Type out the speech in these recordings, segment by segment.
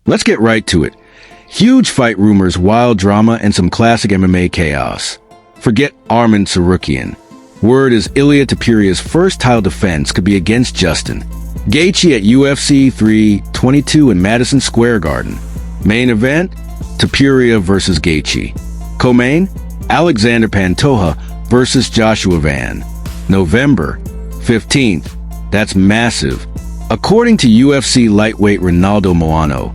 Let's get right to it. Huge fight rumors, wild drama, and some classic MMA chaos. Forget Arman Tsarukyan. Word is Ilia Topuria's first title defense could be against Justin Gaethje at UFC 322 in Madison Square Garden. Main event, Topuria versus Gaethje. Co-main, Alexander Pantoja versus Joshua Van. November 15th. That's massive. According to UFC lightweight Ronaldo Moano,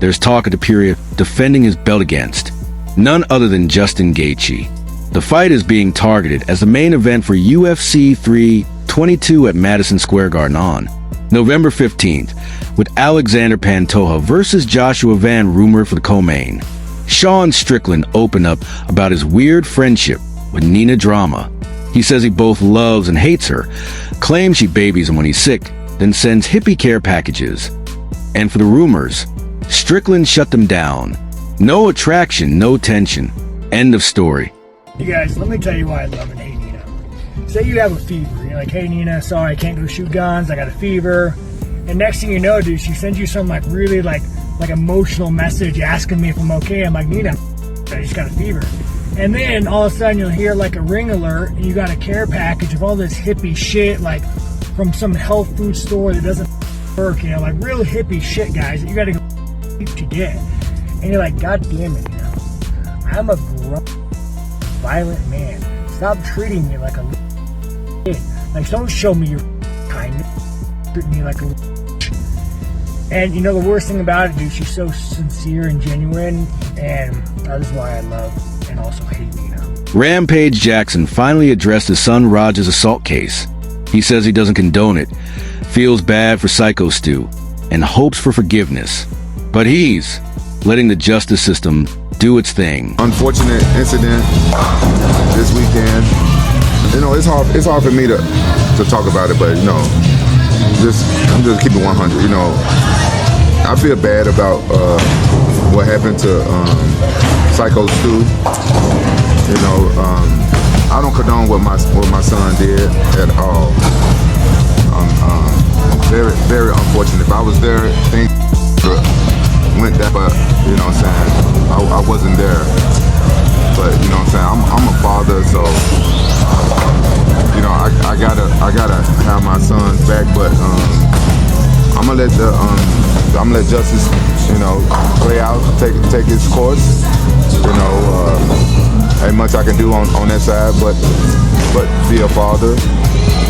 there's talk of Topuria defending his belt against none other than Justin Gaethje. The fight is being targeted as the main event for UFC 322 at Madison Square Garden on November 15th, with Alexander Pantoja versus Joshua Van rumored for the co-main. Sean Strickland opened up about his weird friendship with Nina Drama. He says he both loves and hates her, claims she babies him when he's sick, then sends hippie care packages. And for the rumors, Strickland shut them down. No attraction, no tension. End of story. You guys, let me tell you why I love and hate Nina. Say you have a fever. You're like, hey Nina, sorry, I can't go shoot guns. I got a fever. And next thing you know, dude, she sends you some really emotional message asking me if I'm okay. I'm like, Nina, I just got a fever. And then all of a sudden you'll hear a ring alert and you got a care package of all this hippie shit from some health food store that doesn't work, real hippie shit, guys, that you gotta go to get. And you're like, God damn it, I'm a grown, violent man. Stop treating me like a kid. Don't show me your kindness. Treat me like a And the worst thing about it, dude, she's so sincere and genuine, and that is why I love and also hate Nina. Rampage Jackson finally addressed his son Raj's assault case. He says he doesn't condone it, feels bad for Psycho Stu, and hopes for forgiveness. But he's letting the justice system do its thing. Unfortunate incident this weekend. It's hard for me to talk about it, but I'm just keeping 100. I feel bad about what happened to Psycho Stu. I don't condone what my son did at all. Very, very unfortunate. If I was there, things went that, but I wasn't there. But I'm a father, so I gotta have my son's back. But I'm gonna let justice play out, take its course. Ain't much I can do on that side, but be a father.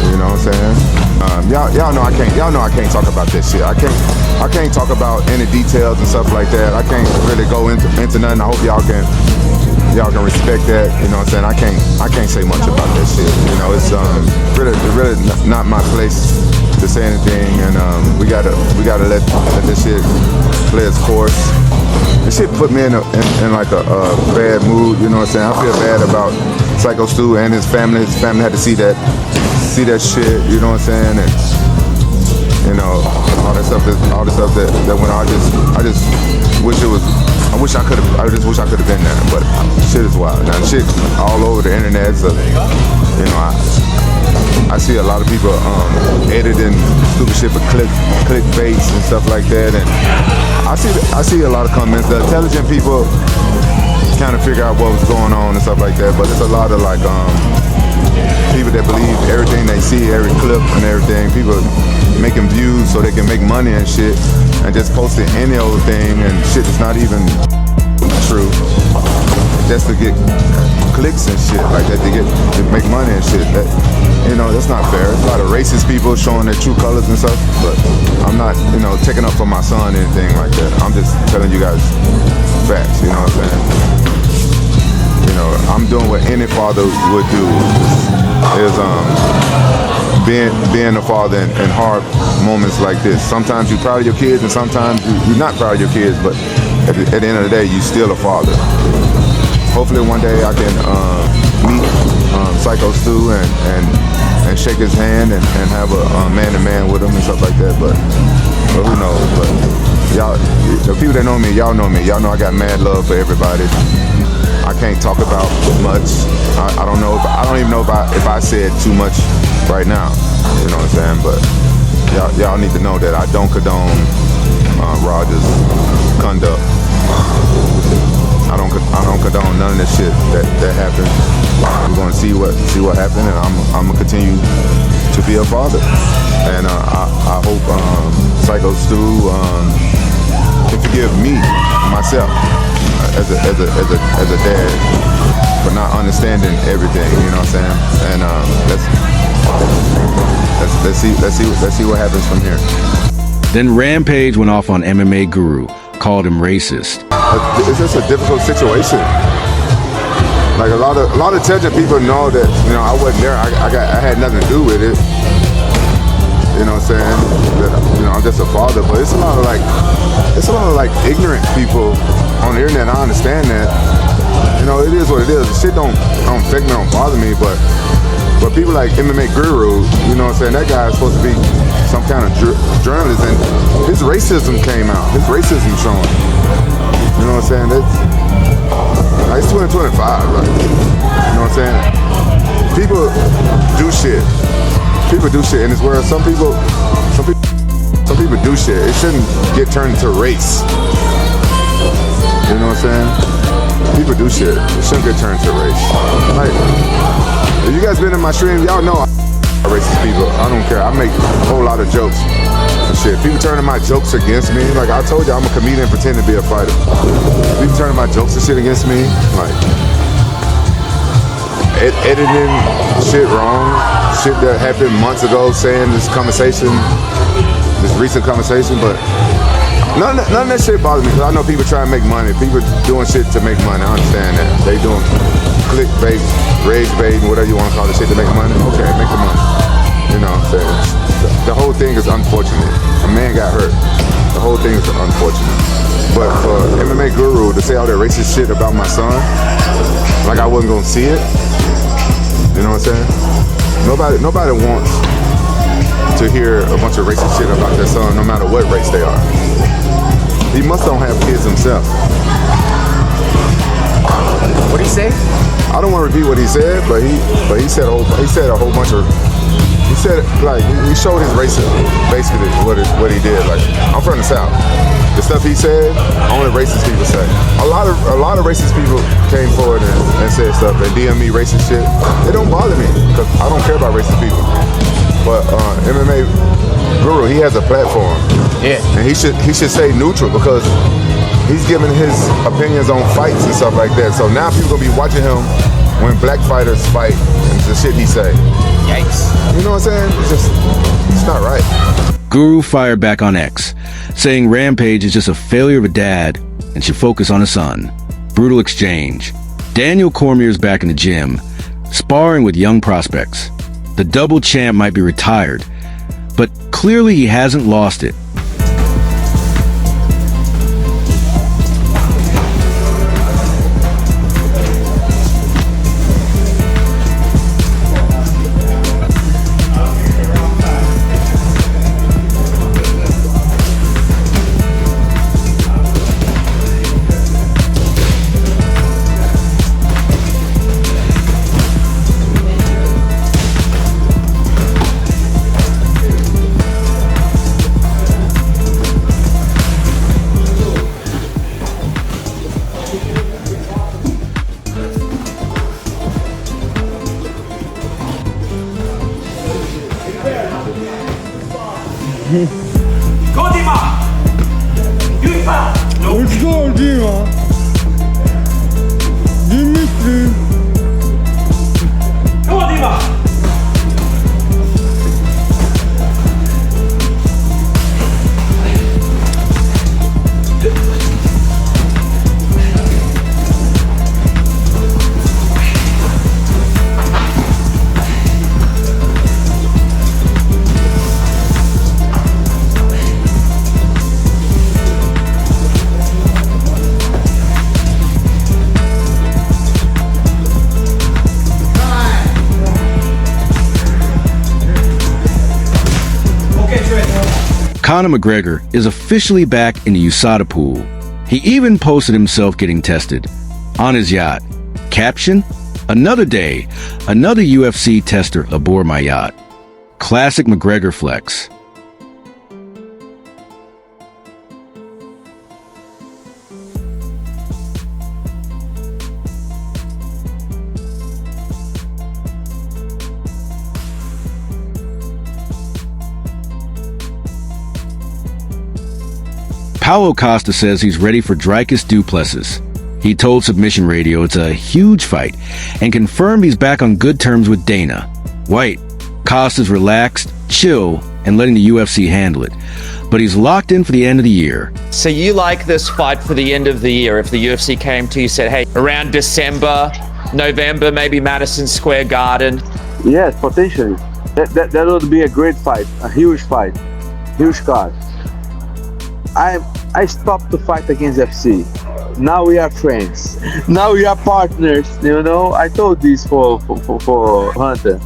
You know what I'm saying? Y'all know I can't talk about that shit. I can't talk about any details and stuff like that. I can't really go into nothing. I hope y'all can respect that. You know what I'm saying? I can't say much about that shit. It's really not my place to say anything, and we gotta let this shit play its course. This shit put me in a bad mood. You know what I'm saying? I feel bad about Psycho Stu and his family. His family had to see that shit. You know what I'm saying? And all the stuff that went on. I just wish it was. I just wish I could have been there. But shit is wild. Now shit all over the internet. So I see a lot of people editing stupid shit for clickbaits and stuff like that, and I see a lot of comments. The intelligent people kind of figure out what was going on and stuff like that, but it's a lot of people that believe everything they see, every clip and everything. People making views so they can make money and shit, and just posting any old thing and shit that's not even true, just to get clicks and shit like that, to make money and shit. That's not fair. There's a lot of racist people showing their true colors and stuff, but I'm not, taking up for my son or anything like that. I'm just telling you guys facts, you know what I'm saying? I'm doing what any father would do, is being a father in hard moments like this. Sometimes you're proud of your kids and sometimes you're not proud of your kids, but at the end of the day, you're still a father. Hopefully one day I can meet Psycho Stu and shake his hand and have a man-to-man with him and stuff like that, but who knows? But y'all, the people that know me, y'all know me. Y'all know I got mad love for everybody. I can't talk about much. I don't know. I don't even know if I said too much right now. You know what I'm saying? But y'all need to know that I don't condone Rogers misconduct. I don't condone none of this shit that happened. We're gonna see what happened, and I'm gonna continue to be a father. And I hope Psycho Stu can forgive me, myself, as a dad, for not understanding everything. You know what I'm saying? And let's see what happens from here. Then Rampage went off on MMA Guru, called him racist. It's just a difficult situation. Like a lot of intelligent people know that, you know, I wasn't there. I had nothing to do with it. You know what I'm saying? That, you know, I'm just a father. But it's a lot of like ignorant people on the internet. I understand that. You know, it is what it is. The shit don't affect me, don't bother me. But people like MMA Guru, you know what I'm saying? That guy is supposed to be some kind of journalist, and his racism came out. His racism showing. You know what I'm saying? It's 2025, right? You know what I'm saying? People do shit. People do shit in this world. Some people do shit. It shouldn't get turned into race. You know what I'm saying? People do shit. It shouldn't get turned into race. Like, if you guys been in my stream, y'all know I racist people. I don't care. I make a whole lot of jokes and shit. People turning my jokes against me. Like I told you, I'm a comedian pretending to be a fighter. People turning my jokes and shit against me. Like editing shit wrong. Shit that happened months ago, saying this recent conversation, but none of that shit bothers me, because I know people try to make money. People doing shit to make money. I understand that. They doing clickbait, rage bait, and whatever you want to call the shit to make money. Okay, make the money. You know what I'm saying? The whole thing is unfortunate. A man got hurt. The whole thing is unfortunate. But for MMA Guru to say all that racist shit about my son, like I wasn't gonna see it, you know what I'm saying? Nobody wants to hear a bunch of racist shit about their son, no matter what race they are. He must don't have kids himself. What'd he say? I don't want to repeat what he said, but he said a whole bunch of. He said, like, he showed his racism, basically what he did. Like, I'm from the South. The stuff he said, only racist people say. A lot of racist people came forward and said stuff and DM me racist shit. It don't bother me, because I don't care about racist people. But MMA Guru, he has a platform. Yeah. And he should stay neutral, because he's giving his opinions on fights and stuff like that. So now people gonna be watching him when black fighters fight and the shit he say. Yikes. You know what I'm saying? It's not right. Guru fired back on X, saying Rampage is just a failure of a dad and should focus on his son. Brutal exchange. Daniel Cormier's back in the gym, sparring with young prospects. The double champ might be retired, but clearly he hasn't lost it. Let's go, Dima. Dimitri. Come on, Dima. Conor McGregor is officially back in the USADA pool. He even posted himself getting tested on his yacht. Caption: "Another day, another UFC tester aboard my yacht." Classic McGregor flex. Paulo Costa says he's ready for Dricus du Plessis. He told Submission Radio it's a huge fight and confirmed he's back on good terms with Dana. White, Costa's relaxed, chill, and letting the UFC handle it. But he's locked in for the end of the year. So you like this fight for the end of the year? If the UFC came to you and said, hey, around December, November, maybe Madison Square Garden. Yes, potentially. That would be a great fight, a huge card. I stopped the fight against FC. Now we are friends. Now we are partners. You know, I told this for Hunter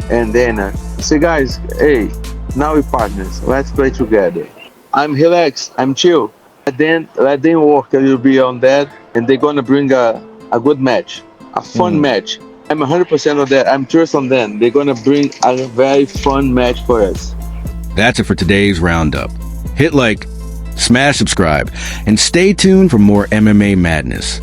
and Dana. Say, guys, hey, now we partners. Let's play together. I'm relaxed. I'm chill. Let them work a little bit on that, and they're gonna bring a good match, a fun match. I'm 100% on that. I'm trust on them. They're gonna bring a very fun match for us. That's it for today's roundup. Hit like, smash subscribe, and stay tuned for more MMA madness.